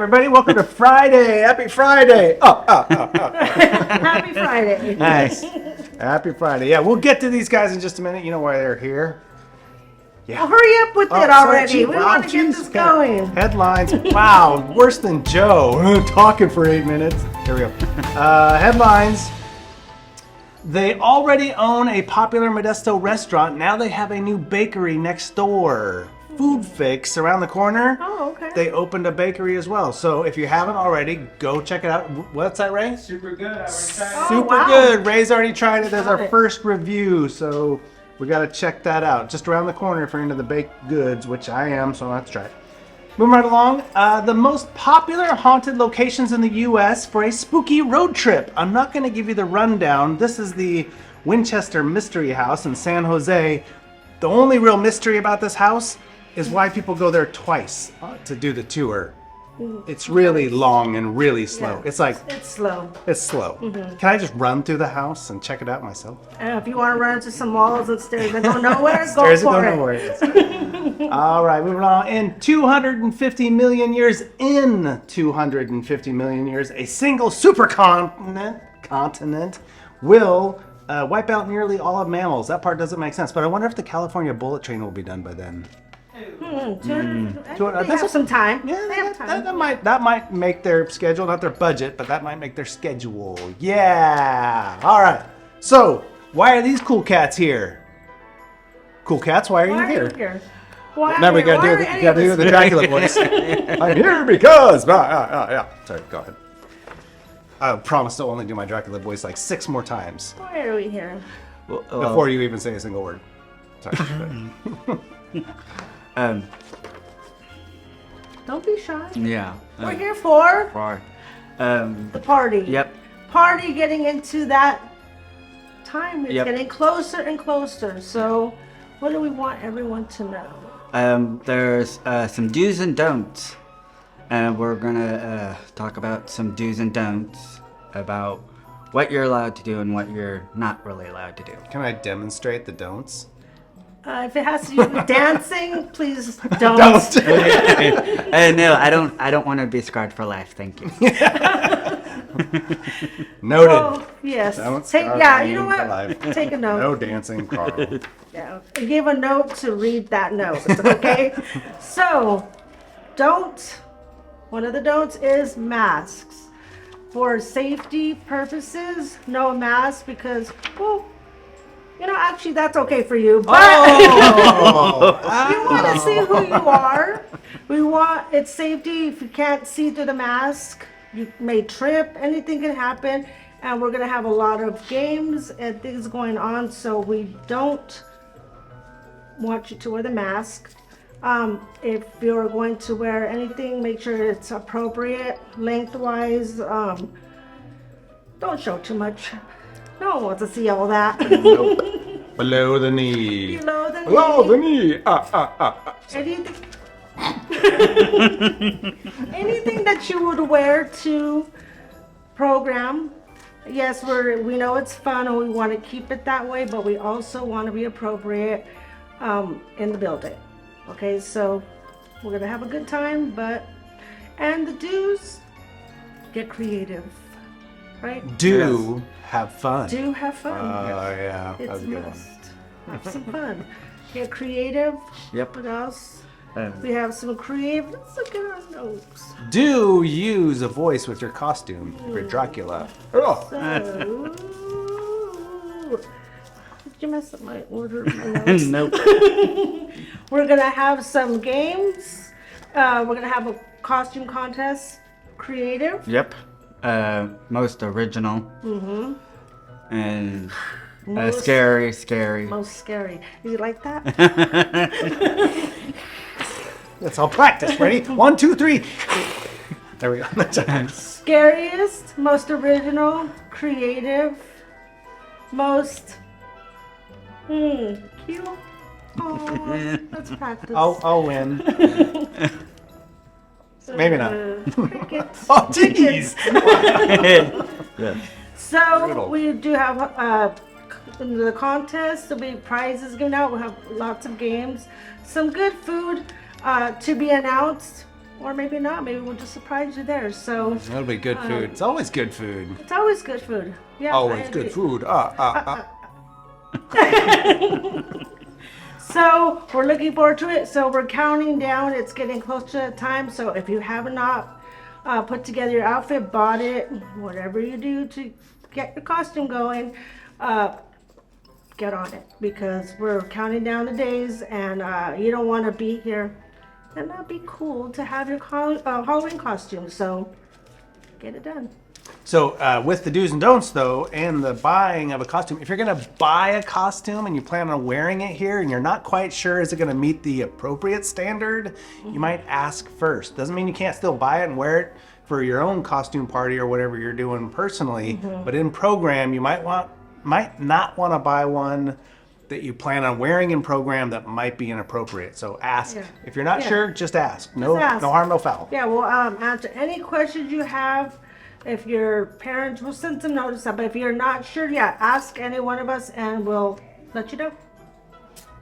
everybody. Welcome to Friday. Happy Friday. Happy Friday. Nice. Happy Friday. Yeah, we'll get to these guys in just a minute. You know why they're here. Yeah. Well, hurry up with it already. We want to get this Okay. going. Headlines. Wow, worse than Joe. Talking for 8 minutes. Here we go. Headlines. They already own a popular Modesto restaurant. Now they have a new bakery next door. Food Fix around the corner. Oh, okay. They opened a bakery as well. So if you haven't already, go check it out. What's that, Ray? Super good. I already tried it. Oh, Super wow. good. Ray's already tried it as our Got it. first review. So we got to check that out. Just around the corner if you're into the baked goods, which I am, so I'll have to try it. Moving right along, the most popular haunted locations in the U.S. for a spooky road trip. I'm not going to give you the rundown. This is the Winchester Mystery House in San Jose. The only real mystery about this house is why people go there twice to do the tour. It's really long and really slow. Yeah. It's like, It's slow. it's slow. Can I just run through the house and check it out myself? If you want to run into some walls and stairs that go nowhere, go Stairs that for go it. nowhere. All right, moving on. In 250 million years, a single supercontinent will wipe out nearly all of mammals. That part doesn't make sense, but I wonder if the California bullet train will be done by then. They have some time. Yeah, They have time. that might make their schedule, not their budget, but that might make their schedule. Yeah. All right. So, why are these cool cats here? Cool cats, why are Why you are here? you here? Why Now we why gotta are do the, any you gotta of do us- the Dracula voice. I'm here because. Yeah. Sorry, go ahead. I promise to only do my Dracula voice like 6 more times Why are we here? before you even say a single word. Sorry. Don't be shy. Yeah. We're here for For, the party. yep. Party getting into that time. It's Yep. getting closer and closer. So, what do we want everyone to know? There's some do's and don'ts. And we're gonna talk about some do's and don'ts about what you're allowed to do and what you're not really allowed to do. Can I demonstrate the don'ts? If it has to do with dancing, please don't. No, I don't want to be scarred for life. Thank you. Noted. Oh, yes. Don't Take, scar yeah, me you know for what? life. Take a note. No dancing, Carl. Yeah. Give a note to read that note, okay? So, don't. One of the don'ts is masks. For safety purposes, no mask because, well, you know, actually that's okay for you. But you want to see who you are. It's safety. If you can't see through the mask, you may trip. Anything can happen. And we're going to have a lot of games and things going on. So we don't want you to wear the mask. If you're going to wear anything, make sure it's appropriate lengthwise. Don't show too much. No one wants to see all that. Below the knee. Below the Below knee. the knee. Anything, anything that you would wear to program. Yes, we know it's fun and we want to keep it that way, but we also want to be appropriate in the building. Okay, so we're gonna have a good time, and the do's, get creative, right? Do have fun. Do have fun. Oh, yeah. That It's was a good one. must. Have some fun. Get creative. Yep. What else? Um, We have some creative. Let's look at our notes. Do use a voice with your costume for Dracula. Oh. So, did you mess up my order? My notes? nope. We're gonna have some games. We're gonna have a costume contest. Creative. Yep. Most original. And Most- scary. Most scary. You like that? Let's all practice. Ready? 1, 2, 3. There we go. Scariest, most original, creative, most cute. Oh, let's practice. I'll win. Maybe not. Crickets. Oh, jeez. Yeah. So Brutal. we do have in the contest. There'll be prizes given out. We'll have lots of games, some good food to be announced or maybe not. Maybe we'll just surprise you there. So That'll be good food. It's always good food. it's always good food. Yeah, Always I good agree. food. So we're looking forward to it. So we're counting down. It's getting close to that time. So if you have not put together your outfit, bought it, whatever you do to get your costume going, get on it, because we're counting down the days, and you don't want to be here and not be cool to have your Halloween costume. So get it done. So with the do's and don'ts though, and the buying of a costume, if you're gonna buy a costume and you plan on wearing it here and you're not quite sure is it gonna meet the appropriate standard, you might ask first. Doesn't mean you can't still buy it and wear it for your own costume party or whatever you're doing personally, but in program you might not want to buy one that you plan on wearing in program that might be inappropriate. So ask. Yeah. If you're not Yeah. sure, just ask. No, Just ask. no harm, no foul. Yeah, we'll answer any questions you have. If your parents will send some notice, but if you're not sure, yeah, ask any one of us and we'll let you know.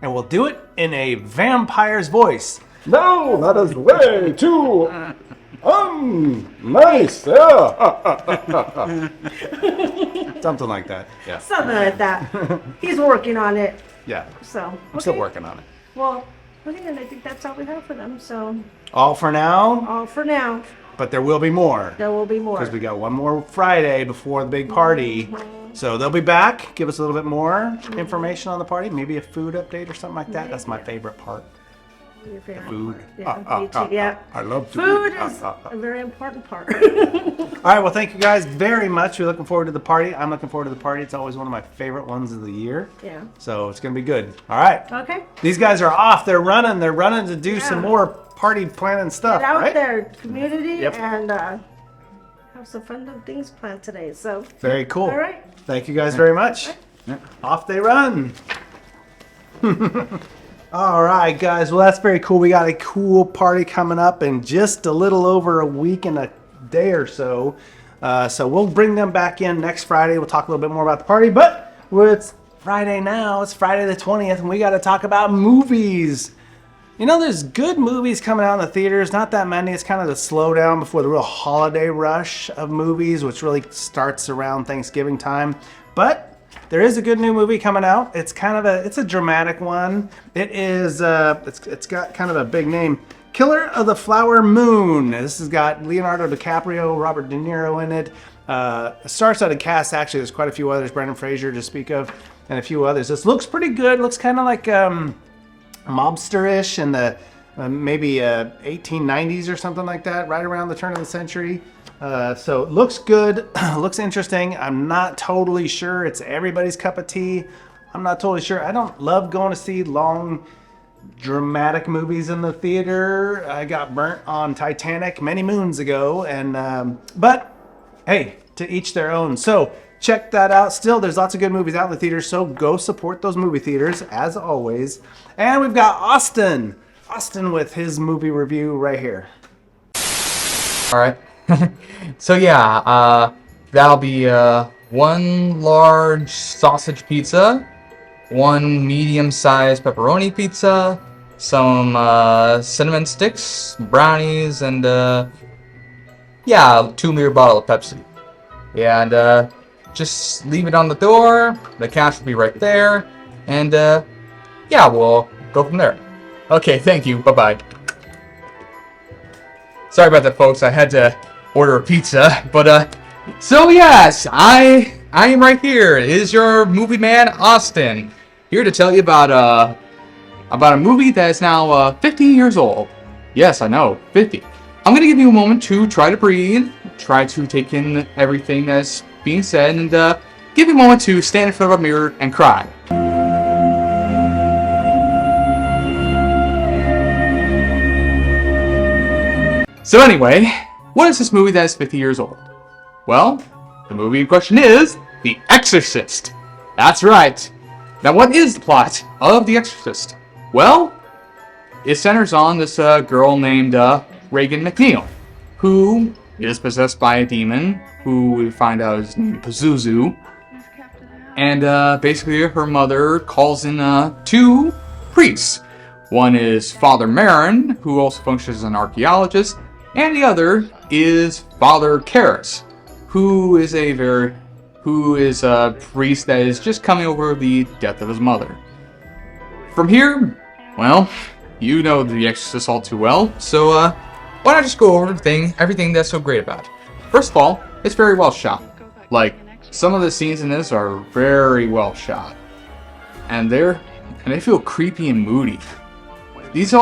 And we'll do it in a vampire's voice. No, that is way too nice. Yeah. Something like that. Yeah. Something like that. He's working on it. Yeah. So I'm still working on it. Well, okay, and I think that's all we have for them. So All for now, all for now. but there will be more. There will be more. Because we got one more Friday before the big party. So they'll be back, give us a little bit more information on the party, maybe a food update or something like that. That's my favorite part. Your favorite Food. part. Yeah, me too. Yeah. I love to Food eat. is a very important part. All right, well, thank you guys very much. We're looking forward to the party. I'm looking forward to the party. It's always one of my favorite ones of the year. Yeah. So it's going to be good. All right. Okay. These guys are off. They're running. They're running to do some Yeah. more party planning stuff, Get out right? there, community, Yep. and have some fun things planned today. So Very cool. all right. Thank you guys very much. Off they run. All right, guys. Well, that's very cool. We got a cool party coming up in just a little over a week and a day or so. So we'll bring them back in next Friday. We'll talk a little bit more about the party. But it's Friday now. It's Friday the 20th, and we got to talk about movies. You know, there's good movies coming out in the theaters. Not that many. It's kind of the slowdown before the real holiday rush of movies, which really starts around Thanksgiving time. But there is a good new movie coming out. It's it's a dramatic one. It is it's got kind of a big name. Killer of the Flower Moon. This has got Leonardo DiCaprio, Robert De Niro in it. A star-studded cast, actually. There's quite a few others. Brendan Fraser to speak of, and a few others. This looks pretty good. Looks kind of like mobster-ish in the maybe 1890s or something like that, right around the turn of the century. So it looks good, looks interesting. I'm not totally sure it's everybody's cup of tea. I'm not totally sure. I don't love going to see long, dramatic movies in the theater. I got burnt on Titanic many moons ago, and but hey, to each their own. So check that out. Still, there's lots of good movies out in the theaters, so go support those movie theaters as always. And we've got Austin with his movie review right here. All right. So yeah, that'll be one large sausage pizza, one medium-sized pepperoni pizza, some cinnamon sticks, brownies, and yeah, 2-liter bottle of Pepsi. Yeah, and just leave it on the door. The cash will be right there, and yeah, we'll go from there. Okay, thank you. Bye-bye. Sorry about that, folks. I had to order a pizza, but so yes, I am right here. It is your movie man, Austin, here to tell you about a movie that is now 15 years old. Yes, I know, 50. I'm gonna give you a moment to try to breathe, try to take in everything that's being said, and give you a moment to stand in front of a mirror and cry. So anyway, what is this movie that is 50 years old? Well, the movie in question is The Exorcist. That's right. Now what is the plot of The Exorcist? Well, it centers on this girl named Regan McNeil, who is possessed by a demon, who we find out is named Pazuzu. And basically her mother calls in 2 priests. One is Father Marin, who also functions as an archaeologist, and the other is Father Karras, who is a priest that is just coming over the death of his mother. From here, well, you know The Exorcist all too well, so why not just go over everything that's so great about it. First of all, it's very well shot. Like, some of the scenes in this are very well shot. And they feel creepy and moody. It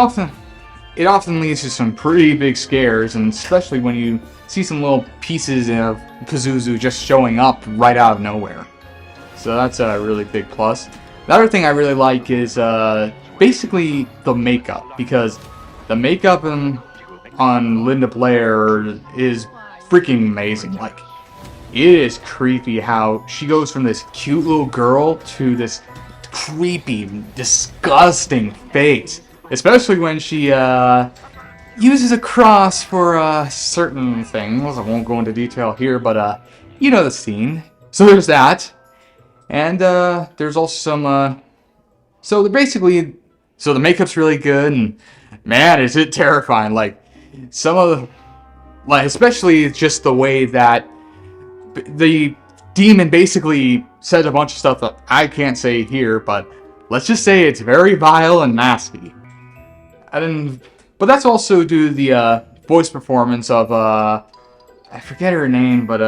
often leads to some pretty big scares, and especially when you see some little pieces of Pazuzu just showing up right out of nowhere. So that's a really big plus. The other thing I really like is basically the makeup, because the makeup on Linda Blair is freaking amazing. Like, it is creepy how she goes from this cute little girl to this creepy, disgusting face. Especially when she uses a cross for certain things. I won't go into detail here, but you know the scene. So there's that. And there's also some... So the makeup's really good, and man, is it terrifying. Like, some of the... Like, especially just the way that the demon basically says a bunch of stuff that I can't say here, but let's just say it's very vile and nasty. But that's also due to the voice performance of I forget her name, but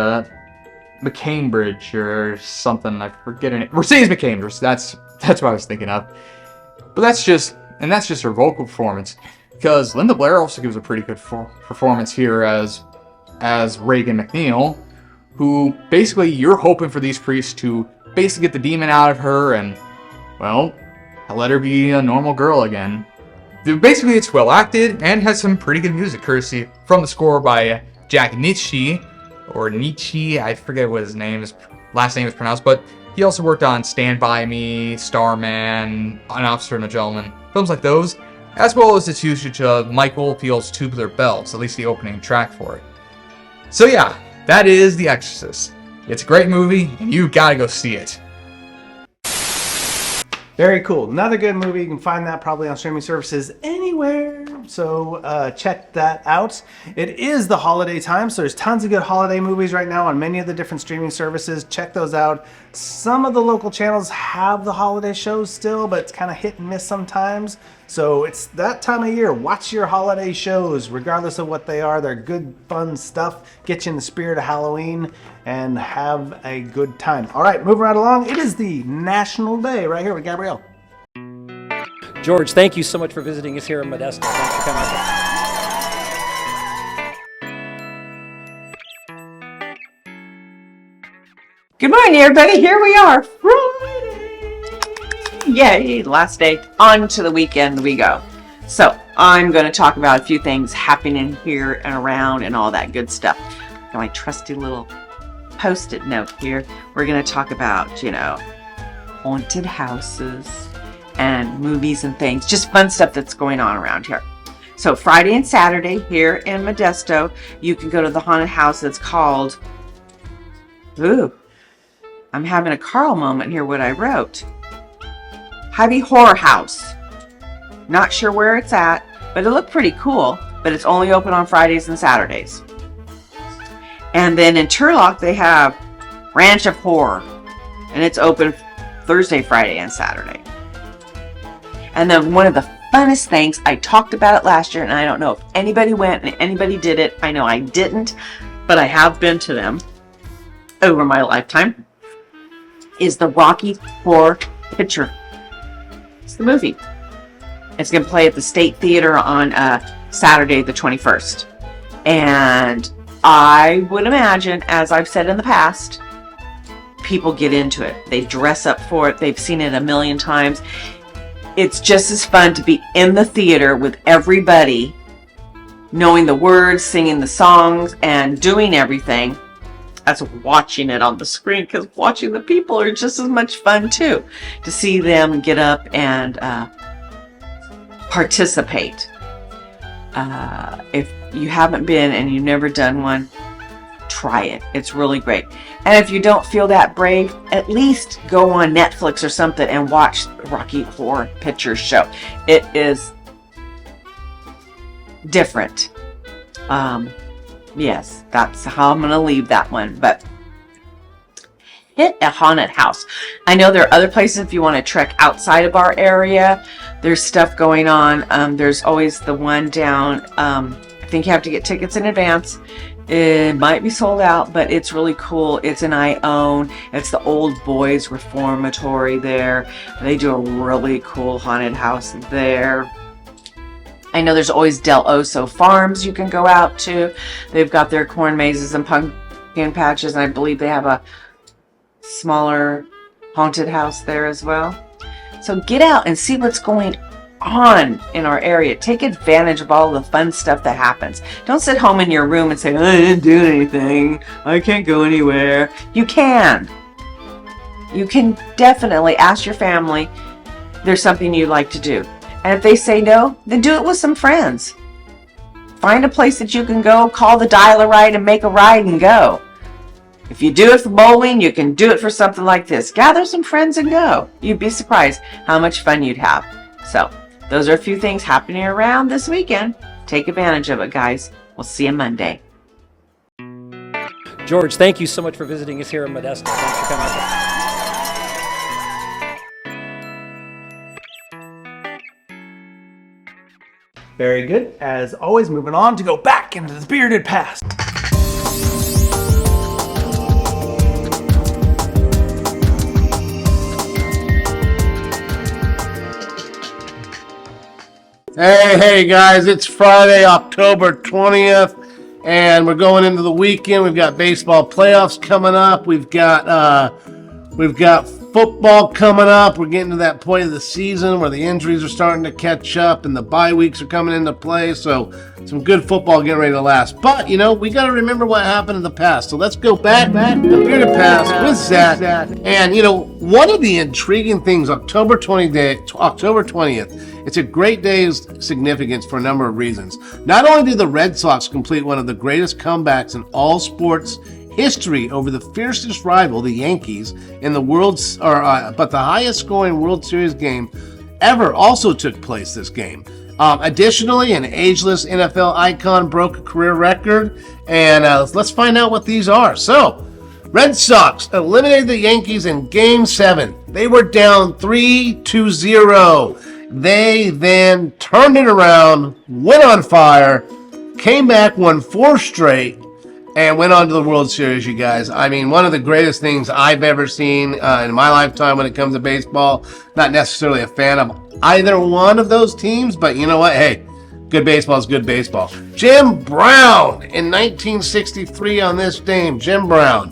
McCambridge or something. I forget her name. Mercedes McCambridge. That's what I was thinking of. But that's just her vocal performance. Because Linda Blair also gives a pretty good performance here as Reagan McNeil, who basically you're hoping for these priests to basically get the demon out of her and, well, let her be a normal girl again. Basically, it's well acted and has some pretty good music, courtesy from the score by Jack Nitzsche, or Nietzsche, I forget what his last name is pronounced, but he also worked on Stand By Me, Starman, An Officer and a Gentleman, films like those, as well as its usage of Mike Oldfield's Tubular Bells, at least the opening track for it. So yeah, that is The Exorcist. It's a great movie, and you gotta go see it. Very cool. Another good movie. You can find that probably on streaming services anywhere. So check that out. It is the holiday time, so there's tons of good holiday movies right now on many of the different streaming services. Check those out. Some of the local channels have the holiday shows still, but it's kind of hit and miss sometimes. So it's that time of year. Watch your holiday shows, regardless of what they are. They're good, fun stuff. Get you in the spirit of Halloween and have a good time. All right, moving right along. It is the National Day right here with Gabrielle. George, thank you so much for visiting us here in Modesto. Thanks for coming. Good morning, everybody. Here we are. Friday. Yay, last day. On to the weekend we go. So I'm going to talk about a few things happening here and around and all that good stuff. Got my trusty little Post-it note here. We're going to talk about, haunted houses and movies and things. Just fun stuff that's going on around here. So Friday and Saturday here in Modesto, you can go to the haunted house that's called... Ooh. I'm having a Carl moment here, what I wrote. Hy-Vee Horror House. Not sure where it's at, but it looked pretty cool. But it's only open on Fridays and Saturdays. And then in Turlock, they have Ranch of Horror. And it's open Thursday, Friday, and Saturday. And then one of the funnest things, I talked about it last year, and I don't know if anybody went and anybody did it. I know I didn't, but I have been to them over my lifetime. Is the Rocky Horror Picture. It's the movie. It's going to play at the State Theater on Saturday the 21st. And I would imagine, as I've said in the past, people get into it. They dress up for it. They've seen it a million times. It's just as fun to be in the theater with everybody, knowing the words, singing the songs, and doing everything, as watching it on the screen, because watching the people are just as much fun too, to see them get up and participate. If you haven't been and you've never done one, try it. It's really great. And if you don't feel that brave, at least go on Netflix or something and watch the Rocky Horror Picture Show. It is different. Yes, that's how I'm going to leave that one. But hit a haunted house. I know there are other places if you want to trek outside of our area. There's stuff going on. There's always the one down. I think you have to get tickets in advance. It might be sold out, but it's really cool. It's an I-own. It's the Old Boys Reformatory there. They do a really cool haunted house there. I know there's always Del Oso Farms you can go out to. They've got their corn mazes and pumpkin patches, and I believe they have a smaller haunted house there as well. So get out and see what's going on in our area. Take advantage of all the fun stuff that happens. Don't sit home in your room and say, I didn't do anything. I can't go anywhere. You can. You can definitely ask your family there's something you'd like to do. And if they say no, then do it with some friends. Find a place that you can go, call the dial-a-ride and make a ride and go. If you do it for bowling, you can do it for something like this. Gather some friends and go. You'd be surprised how much fun you'd have. So, those are a few things happening around this weekend. Take advantage of it, guys. We'll see you Monday. George, thank you so much for visiting us here in Modesto. Thanks for coming. Very good. As always, moving on to go back into the spirited past. Hey guys, it's Friday, October 20th, and we're going into the weekend. We've got baseball playoffs coming up. We've got football coming up. We're getting to that point of the season where the injuries are starting to catch up and the bye weeks are coming into play. So some good football getting ready to last. But, we got to remember what happened in the past. So let's go back to the period of past with Zach. And, one of the intriguing things, October 20th, it's a great day's significance for a number of reasons. Not only did the Red Sox complete one of the greatest comebacks in all sports history over the fiercest rival, the Yankees, in the but the highest scoring World Series game ever also took place this game. Additionally, an ageless NFL icon broke a career record, and let's find out what these are. So, Red Sox eliminated the Yankees in Game 7. They were down 3-0. They then turned it around, went on fire, came back, won 4 straight, and went on to the World Series, you guys. I mean, one of the greatest things I've ever seen in my lifetime when it comes to baseball. Not necessarily a fan of either one of those teams, but you know what? Hey, good baseball is good baseball. Jim Brown in 1963 on this day. Jim Brown,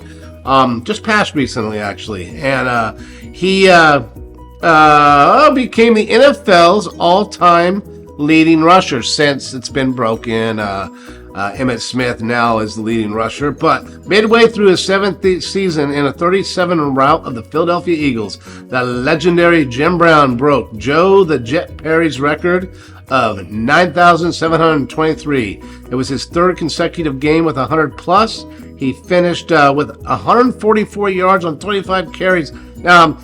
just passed recently, actually. And he became the NFL's all-time leading rusher since it's been broken. Emmitt Smith now is the leading rusher, but midway through his 7th season in a 37 route of the Philadelphia Eagles, the legendary Jim Brown broke Joe the Jet Perry's record of 9,723. It was his 3rd consecutive game with 100 plus. He finished with 144 yards on 25 carries.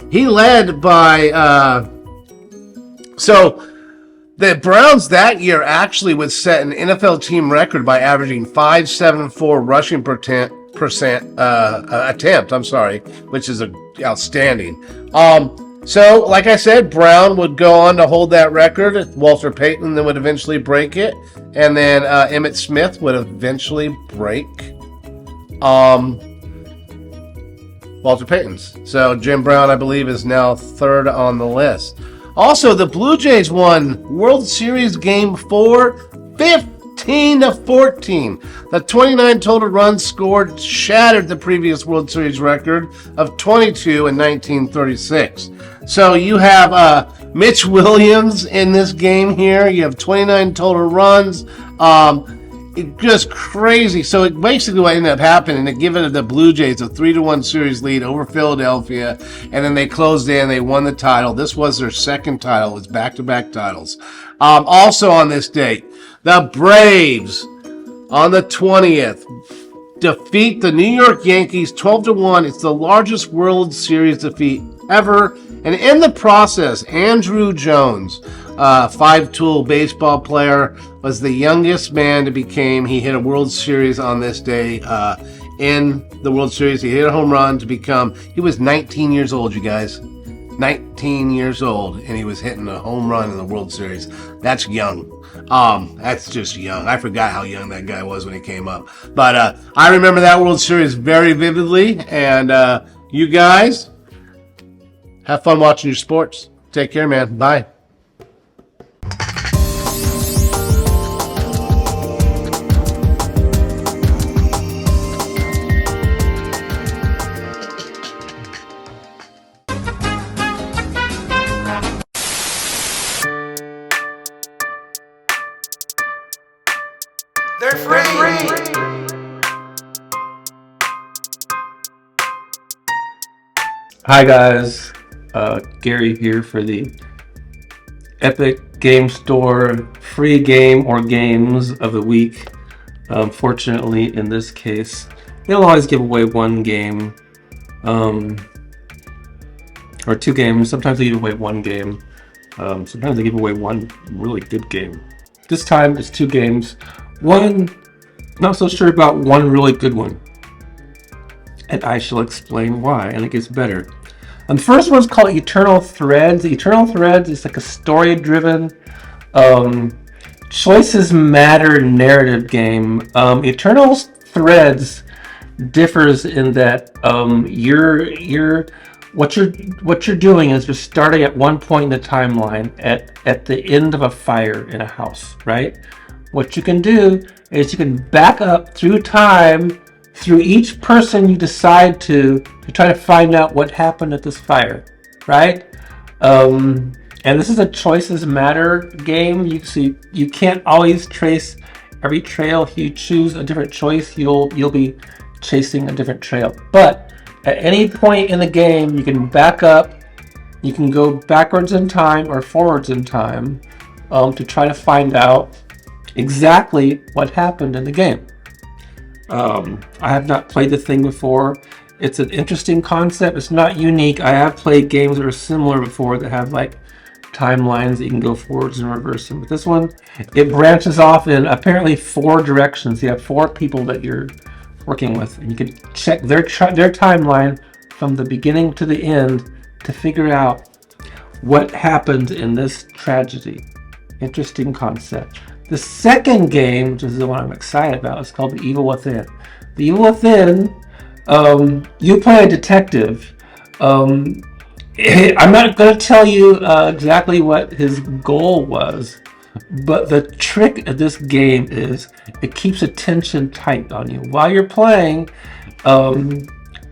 He led by the Browns that year actually would set an NFL team record by averaging 574 rushing attempt, which is outstanding. So, like I said, Brown would go on to hold that record. Walter Payton then would eventually break it, and then Emmitt Smith would eventually break Walter Payton's. So Jim Brown, I believe, is now 3rd on the list. Also, the Blue Jays won World Series Game 4, 15-14. The 29 total runs scored shattered the previous World Series record of 22 in 1936. So you have Mitch Williams in this game here. You have 29 total runs. Just crazy. So basically what ended up happening, they given the Blue Jays a 3-1 series lead over Philadelphia, and then they closed in, they won the title. This was their 2nd title. It was back-to-back titles. Also on this date, the Braves on the 20th defeat the New York Yankees 12-1. It's the largest World Series defeat ever. And in the process, Andruw Jones, five-tool baseball player, was the youngest man to become. He hit a World Series on this day. In the World Series, he hit a home run to become. He was 19 years old, you guys. 19 years old, and he was hitting a home run in the World Series. That's young. That's just young. I forgot how young that guy was when he came up. But I remember that World Series very vividly. And you guys, have fun watching your sports. Take care, man. Bye. They're free. Hi guys, Gary here for the Epic Game Store free game or games of the week. Fortunately, in this case, they'll always give away one game, or two games. Sometimes they give away one game. Sometimes they give away one really good game. This time it's two games. One, not so sure about, one really good one. And I shall explain why, and it gets better. And the first one's called Eternal Threads. Eternal Threads is like a story-driven, choices matter narrative game. Eternal Threads differs in that what you're doing is you're starting at one point in the timeline at the end of a fire in a house, right? What you can do is you can back up through time through each person you decide to try to find out what happened at this fire, right? And this is a choices matter game. You can't always trace every trail. If you choose a different choice, you'll be chasing a different trail. But at any point in the game, you can back up. You can go backwards in time or forwards in time to try to find out exactly what happened in the game. I have not played the thing before. It's an interesting concept. It's not unique. I have played games that are similar before that have like timelines that you can go forwards and reverse them. But this one, it branches off in apparently 4 directions. You have 4 people that you're working with, and you can check their timeline from the beginning to the end to figure out what happened in this tragedy. Interesting concept. The second game, which is the one I'm excited about, is called The Evil Within. The Evil Within, you play a detective. I'm not going to tell you exactly what his goal was, but the trick of this game is it keeps attention tight on you. While you're playing,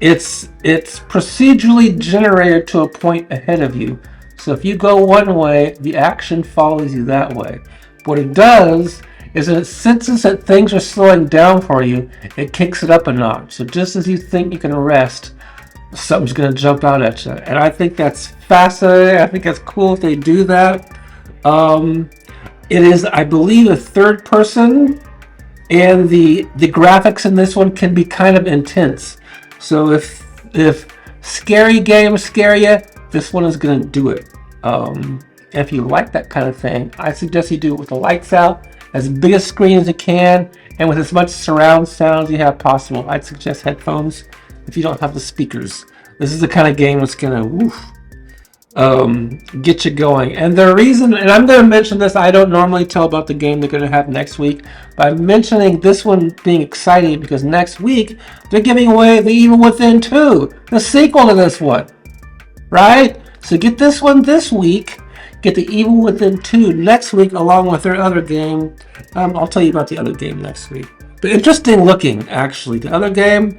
it's procedurally generated to a point ahead of you. So if you go one way, the action follows you that way. What it does is that it senses that things are slowing down for you, it kicks it up a notch. So just as you think you can rest, something's going to jump out at you. And I think that's fascinating. I think that's cool if they do that. It is, I believe, a third person, and the graphics in this one can be kind of intense. So if scary games scare you, this one is going to do it. If you like that kind of thing, I suggest you do it with the lights out, as big a screen as you can, and with as much surround sound as you have possible. I'd suggest headphones if you don't have the speakers. This is the kind of game that's gonna get you going. And the reason, and I'm gonna mention this, I don't normally tell about the game they're gonna have next week, but I'm mentioning this one being exciting because next week they're giving away The Evil Within 2, the sequel to this one, right? So get this one this week. Get The Evil Within 2 next week along with their other game. I'll tell you about the other game next week. But interesting looking, actually. The other game,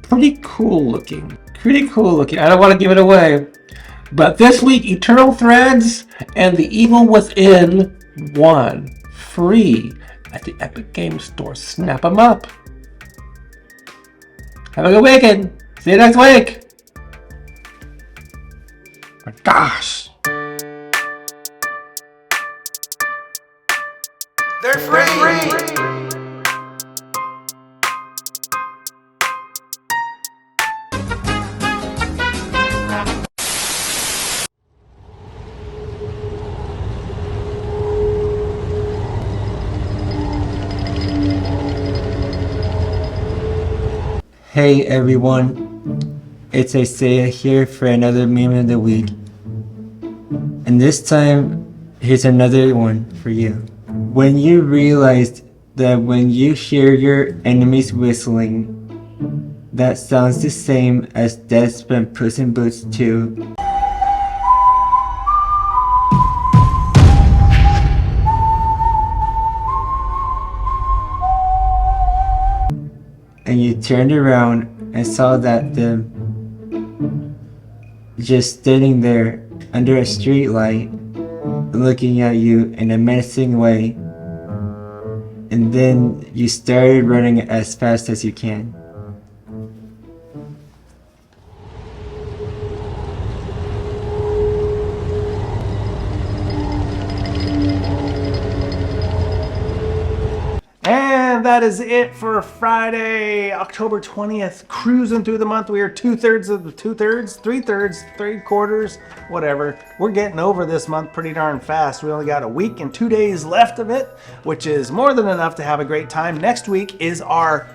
pretty cool looking. Pretty cool looking. I don't want to give it away. But this week, Eternal Threads and The Evil Within 1. Free at the Epic Game Store. Snap them up. Have a good weekend. See you next week. My gosh. They're free. Hey everyone, it's Isaiah here for another meme of the week. And this time, here's another one for you. When you realized that when you hear your enemies whistling, that sounds the same as Death's from Puss in Boots 2. And you turned around and saw that them just standing there under a street light, looking at you in a menacing way, and then you started running as fast as you can. And that is it for Friday, October 20th. Cruising through the month. We are 2/3 of the 2/3, 3/3, 3/4, whatever. We're getting over this month pretty darn fast. We only got a week and 2 days left of it, which is more than enough to have a great time. Next week is our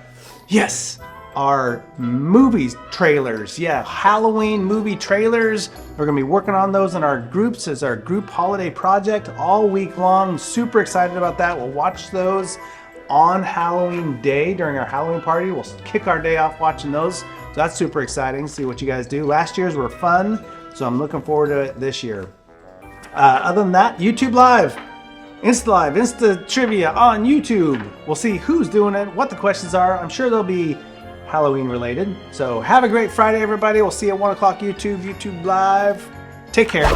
movie trailers. Yeah, Halloween movie trailers. We're gonna be working on those in our groups as our group holiday project all week long. Super excited about that. We'll watch those on Halloween Day during our Halloween party. We'll kick our day off watching those. So that's super exciting. See what you guys do. Last year's were fun, so I'm looking forward to it this year. Other than that, YouTube Live, Insta Trivia on YouTube. We'll see who's doing it, what the questions are. I'm sure they'll be Halloween related. So have a great Friday, everybody. We'll see you at 1 o'clock YouTube Live. Take care.